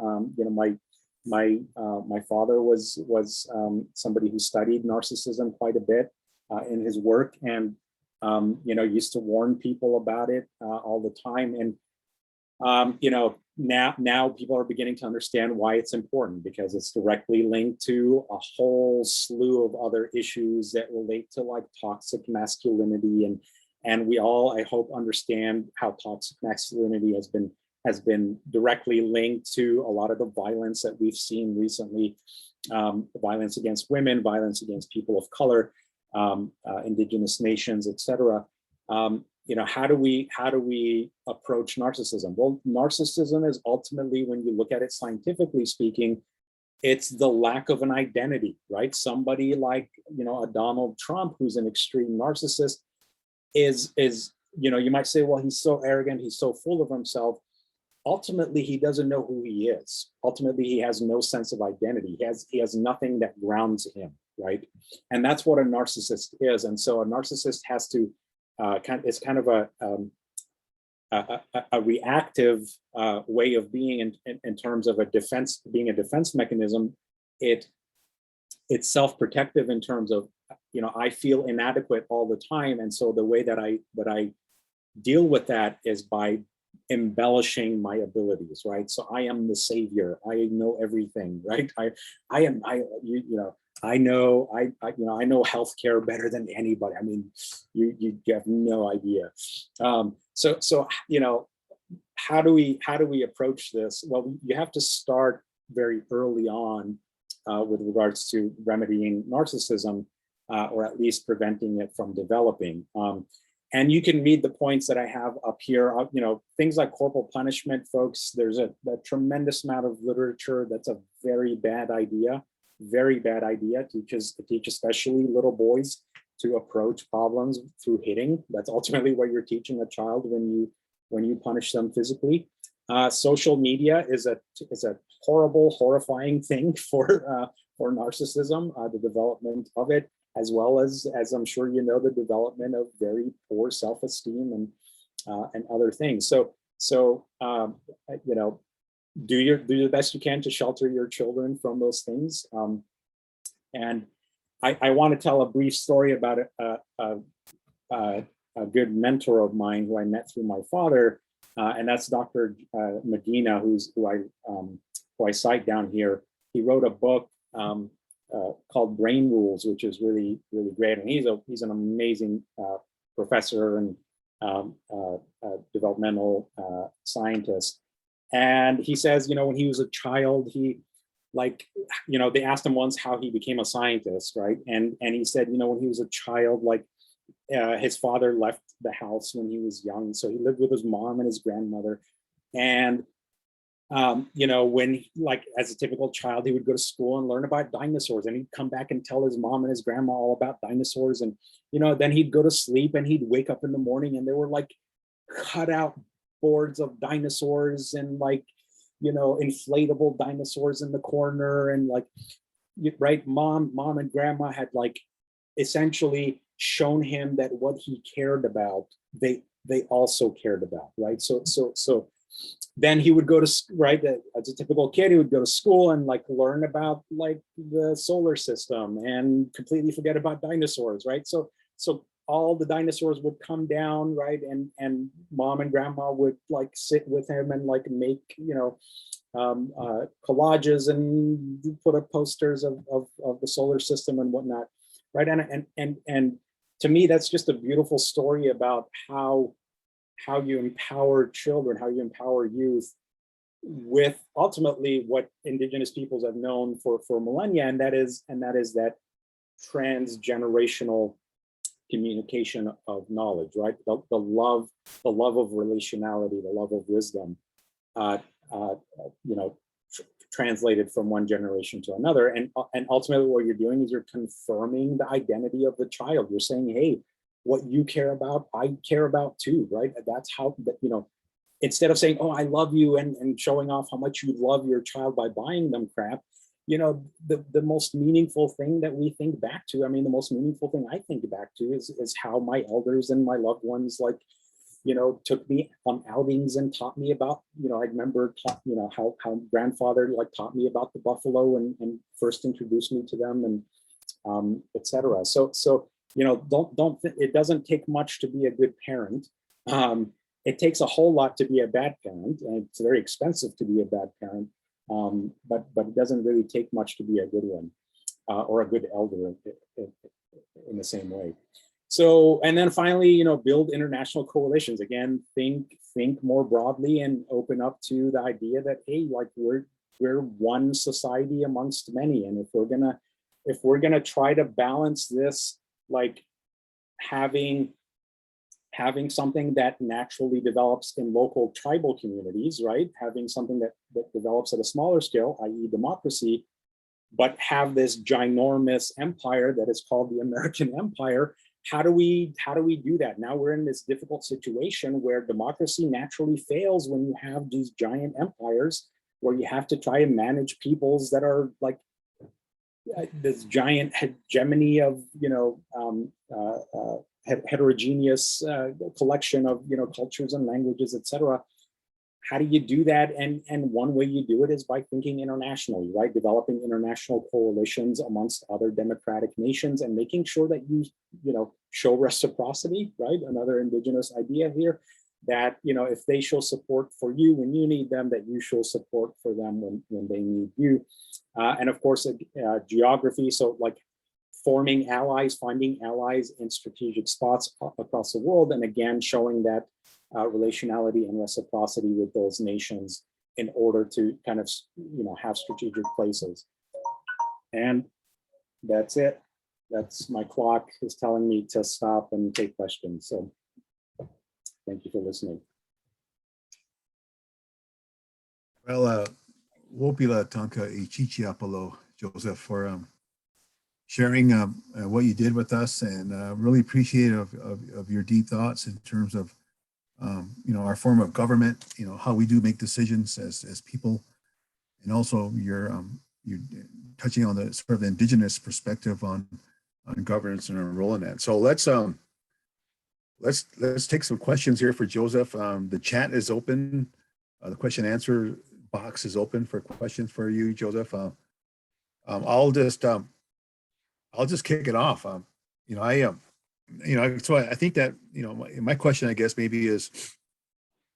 My father was somebody who studied narcissism quite a bit in his work, and used to warn people about it all the time. And now people are beginning to understand why it's important, because it's directly linked to a whole slew of other issues that relate to like toxic masculinity, and we all, I hope, understand how toxic masculinity has been directly linked to a lot of the violence that we've seen recently, violence against women, violence against people of color, indigenous nations, etc. How do we approach narcissism? Well, narcissism is ultimately, when you look at it scientifically speaking, it's the lack of an identity, right? Somebody like, a Donald Trump, who's an extreme narcissist, is you might say, well, he's so arrogant, he's so full of himself. Ultimately, he doesn't know who he is. Ultimately, he has no sense of identity. He has nothing that grounds him, right? And that's what a narcissist is. And so a narcissist has to it's kind of a reactive way of being in terms of being a defense mechanism. It's self-protective in terms of, I feel inadequate all the time. And so the way that I deal with that is by embellishing my abilities, right? So I am the savior. I know everything, right? I know healthcare better than anybody. I mean, you have no idea. How do we approach this? Well, you have to start very early on with regards to remedying narcissism, or at least preventing it from developing. And you can read the points that I have up here. Things like corporal punishment, folks. There's a tremendous amount of literature that's a very bad idea. Very bad idea to teach especially little boys to approach problems through hitting. That's ultimately what you're teaching a child when you punish them physically. Social media is a horrible, horrifying thing for narcissism, the development of it, as well as I'm sure the development of very poor self-esteem and other things. So do the best you can to shelter your children from those things. And I want to tell a brief story about a good mentor of mine who I met through my father, and that's Dr. Medina, who I cite down here. He wrote a book called Brain Rules, which is really, really great. And he's an amazing professor and developmental scientist. And he says, when he was a child, they asked him once how he became a scientist, right? And he said, when he was a child, his father left the house when he was young. So he lived with his mom and his grandmother. And, when as a typical child, he would go to school and learn about dinosaurs, and he'd come back and tell his mom and his grandma all about dinosaurs. And, then he'd go to sleep and he'd wake up in the morning and there were cut out boards of dinosaurs and inflatable dinosaurs in the corner. And right, mom and grandma had essentially shown him that what he cared about, they also cared about, right? So then he would go to, right, as a typical kid, he would go to school and like learn about like the solar system and completely forget about dinosaurs, right? So all the dinosaurs would come down, right? And mom and grandma would like sit with him and like make, collages and put up posters of the solar system and whatnot, right? And to me, that's just a beautiful story about how you empower children, how you empower youth with ultimately what Indigenous peoples have known for millennia, and that is that transgenerational communication of knowledge, right? The love of relationality, the love of wisdom, translated from one generation to another. And ultimately what you're doing is you're confirming the identity of the child. You're saying, hey, what you care about, I care about too, right? That's how, instead of saying, oh, I love you, and showing off how much you love your child by buying them crap, the most meaningful thing that we think back to, the most meaningful thing I think back to is how my elders and my loved ones, like, took me on outings and taught me about, I remember, how grandfather like taught me about the buffalo and first introduced me to them, and etc. So it doesn't take much to be a good parent. It takes a whole lot to be a bad parent, and it's very expensive to be a bad parent. But it doesn't really take much to be a good one, or a good elder in the same way. So, and then finally, build international coalitions. Again, think more broadly and open up to the idea that, hey, like we're one society amongst many, and if we're gonna try to balance this, like having something that naturally develops in local tribal communities, right? Having something that develops at a smaller scale, i.e. democracy, but have this ginormous empire that is called the American Empire. How do we do that? Now we're in this difficult situation where democracy naturally fails when you have these giant empires, where you have to try and manage peoples that are like this giant hegemony of heterogeneous collection of cultures and languages, etc. How do you do that? And one way you do it is by thinking internationally, right? Developing international coalitions amongst other democratic nations and making sure that you show reciprocity, right? Another Indigenous idea here, that if they show support for you when you need them, that you show support for them when they need you. And of course, geography. So like forming allies, finding allies in strategic spots across the world, and again showing that relationality and reciprocity with those nations in order to kind of have strategic places. And that's it. That's my clock is telling me to stop and take questions. So thank you for listening. Well, Wopila Tanka Ichichiapalo, Joseph, for sharing what you did with us, and really appreciative of your deep thoughts in terms of our form of government, how we do make decisions as people, and also you're touching on the sort of Indigenous perspective on governance and our role in that. So let's take some questions here for Joseph. The chat is open. The question and answer box is open for questions for you, Joseph. I'll just kick it off. So I think that, my question, I guess, maybe is,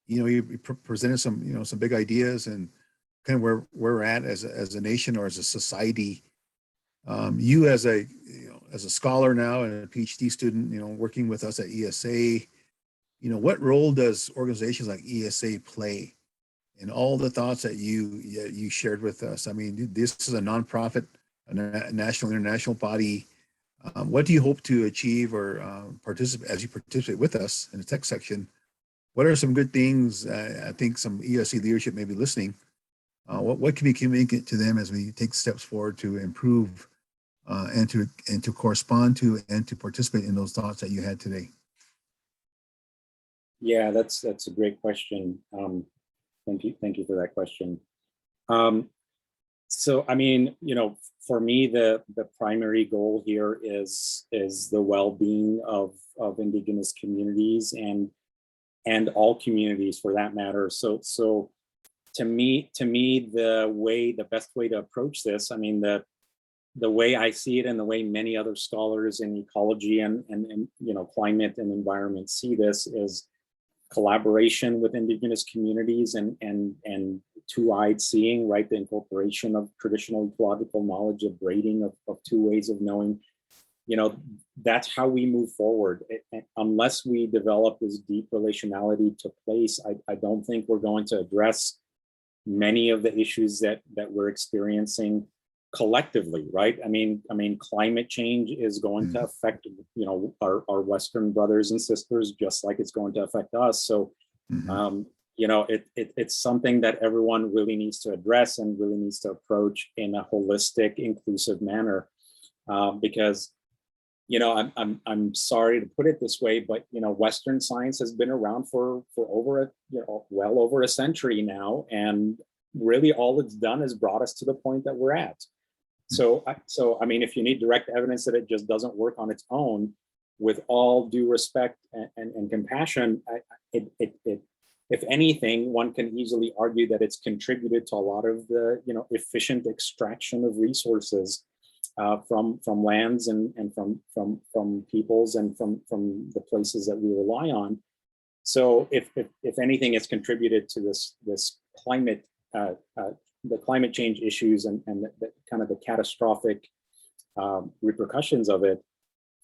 you presented some, some big ideas and kind of where we're at as a nation or as a society. You as a scholar now and a PhD student, working with us at ESA, what role does organizations like ESA play in all the thoughts that you shared with us? I mean, this is a nonprofit, a national, international body. What do you hope to achieve or participate as you participate with us in the tech section? What are some good things? I think some ESC leadership may be listening. What can we communicate to them as we take steps forward to improve and to correspond to and to participate in those thoughts that you had today? Yeah, that's a great question. Thank you for that question. So, I mean, for me, the primary goal here is the well-being of Indigenous communities, and and all communities for that matter. So to me, the best way to approach this, I mean, the way I see it and the way many other scholars in ecology and climate and environment see this is collaboration with indigenous communities and two-eyed seeing, right? The incorporation of traditional ecological knowledge, of braiding of two ways of knowing. That's how we move forward. Unless we develop this deep relationality to place, I don't think we're going to address many of the issues that we're experiencing collectively, right? I mean, climate change is going to affect, our Western brothers and sisters, just like it's going to affect us. So, it's something that everyone really needs to address and really needs to approach in a holistic, inclusive manner, because, I'm sorry to put it this way, but Western science has been around for over well over a century now, and really all it's done is brought us to the point that we're at. So I mean, if you need direct evidence that it just doesn't work on its own, with all due respect and compassion, if anything, one can easily argue that it's contributed to a lot of the efficient extraction of resources from lands and from peoples and from the places that we rely on. So if anything, it's contributed to this climate the climate change issues and the kind of the catastrophic repercussions of it.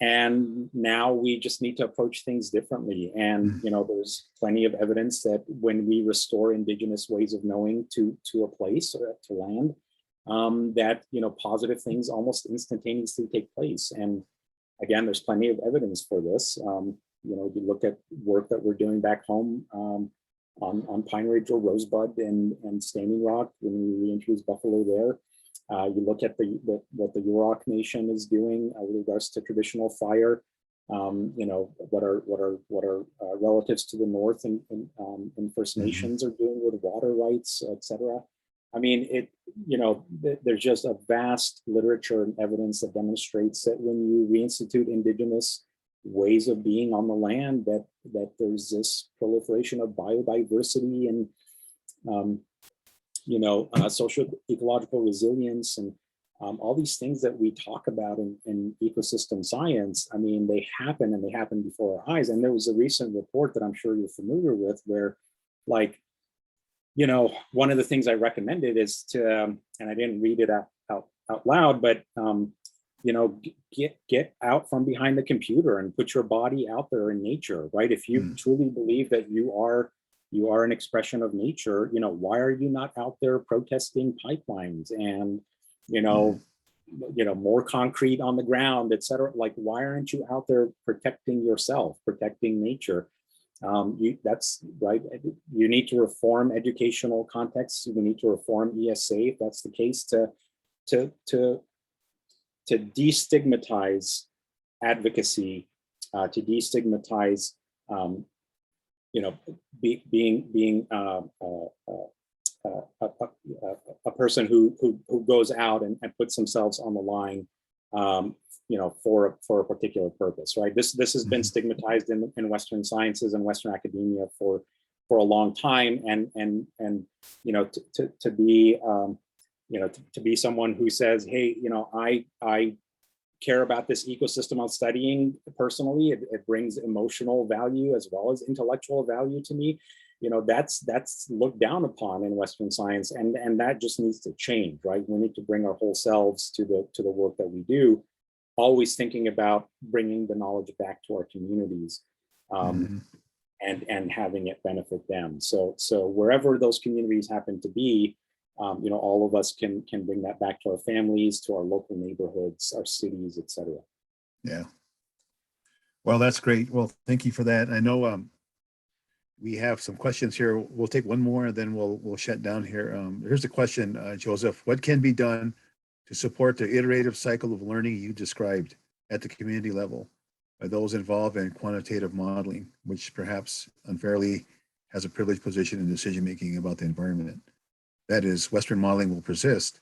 And now we just need to approach things differently. And there's plenty of evidence that when we restore indigenous ways of knowing to a place or to land, that positive things almost instantaneously take place. And again, there's plenty of evidence for this. You look at work that we're doing back home on Pine Ridge or Rosebud and Standing Rock when we reintroduce buffalo there. You look at what the Yurok Nation is doing with regards to traditional fire. What our relatives to the north and First Nations are doing with water rights, etc. I mean, there's just a vast literature and evidence that demonstrates that when you reinstitute indigenous ways of being on the land, that there's this proliferation of biodiversity and social ecological resilience and all these things that we talk about in ecosystem science. I mean, they happen and they happen before our eyes. And there was a recent report that I'm sure you're familiar with where, like, one of the things I recommended is to, and I didn't read it out loud, but get out from behind the computer and put your body out there in nature, right? If you truly believe that you are an expression of nature, why are you not out there protesting pipelines and, more concrete on the ground, et cetera? Like, why aren't you out there protecting yourself, protecting nature? That's right. You need to reform educational contexts. You need to reform ESA, if that's the case, to destigmatize advocacy, to destigmatize, being a person who goes out and puts themselves on the line, for a particular purpose, right? This has been stigmatized in Western sciences and Western academia for a long time, and to be to be someone who says, hey, I care about this ecosystem I'm studying personally. It brings emotional value as well as intellectual value to me. That's looked down upon in Western science, and that just needs to change, right? We need to bring our whole selves to the work that we do, always thinking about bringing the knowledge back to our communities, and having it benefit them. So wherever those communities happen to be, all of us can bring that back to our families, to our local neighborhoods, our cities, et cetera. Yeah. Well, that's great. Well, thank you for that. I know we have some questions here. We'll take one more and then we'll shut down here. Here's the question, Joseph. What can be done to support the iterative cycle of learning you described at the community level by those involved in quantitative modeling, which perhaps unfairly has a privileged position in decision-making about the environment? That is, Western modeling will persist.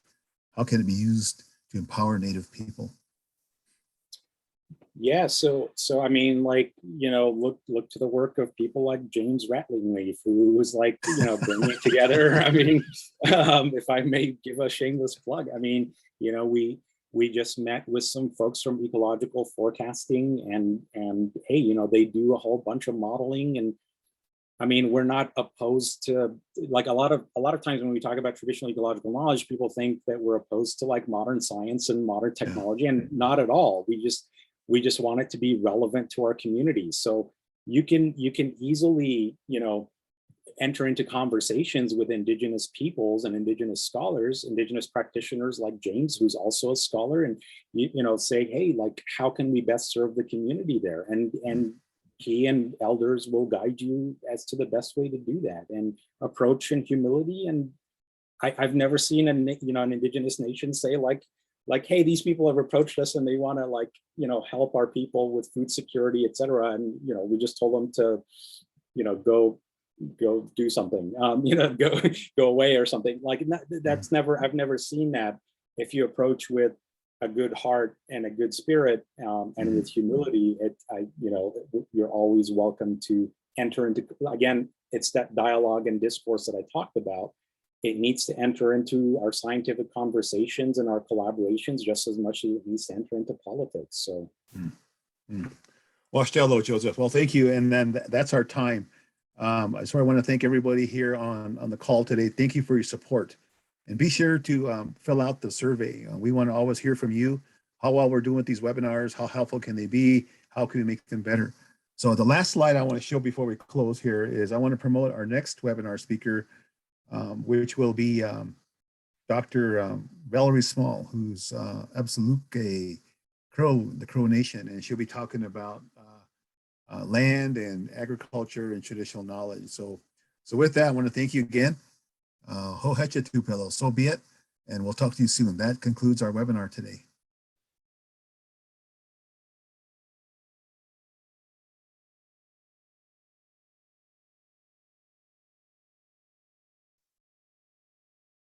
How can it be used to empower Native people? Yeah, so I mean, like, look to the work of people like James Rattlingleaf, who was like, bringing it together. I mean, if I may give a shameless plug, I mean, we just met with some folks from ecological forecasting, and hey, they do a whole bunch of modeling. And I mean, we're not opposed to, like, a lot of times when we talk about traditional ecological knowledge, people think that we're opposed to like modern science and modern technology, and not at all. We just want it to be relevant to our communities. So you can easily, enter into conversations with Indigenous peoples and Indigenous scholars, Indigenous practitioners like James, who's also a scholar, and say, hey, like, how can we best serve the community there? And he and elders will guide you as to the best way to do that, and approach in humility. And I've never seen an Indigenous nation say like, hey, these people have approached us and they want to, like, help our people with food security, et cetera. And, we just told them to, go do something, go away or something. Like, that's never, I've never seen that. If you approach with a good heart and a good spirit, and with humility, you're always welcome to enter into, again, it's that dialogue and discourse that I talked about. It needs to enter into our scientific conversations and our collaborations just as much as it needs to enter into politics. So. Well, Stella, Joseph, well, thank you. And then that's our time. I want to thank everybody here on the call today. Thank you for your support. And be sure to fill out the survey. We want to always hear from you, how well we're doing with these webinars, how helpful can they be, how can we make them better. So the last slide I want to show before we close here is I want to promote our next webinar speaker, which will be Dr. Valerie Small, who's Absolute Crow, the Crow Nation, and she'll be talking about land and agriculture and traditional knowledge. So with that, I want to thank you again. Ho hecha tupelo, so be it, and we'll talk to you soon. That concludes our webinar today.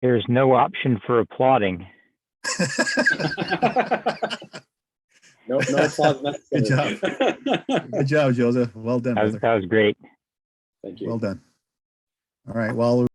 There's no option for applauding. No applause necessary. Good job. Good job, Joseph. Well done, brother. That was great. Thank you. Well done. All right. Well,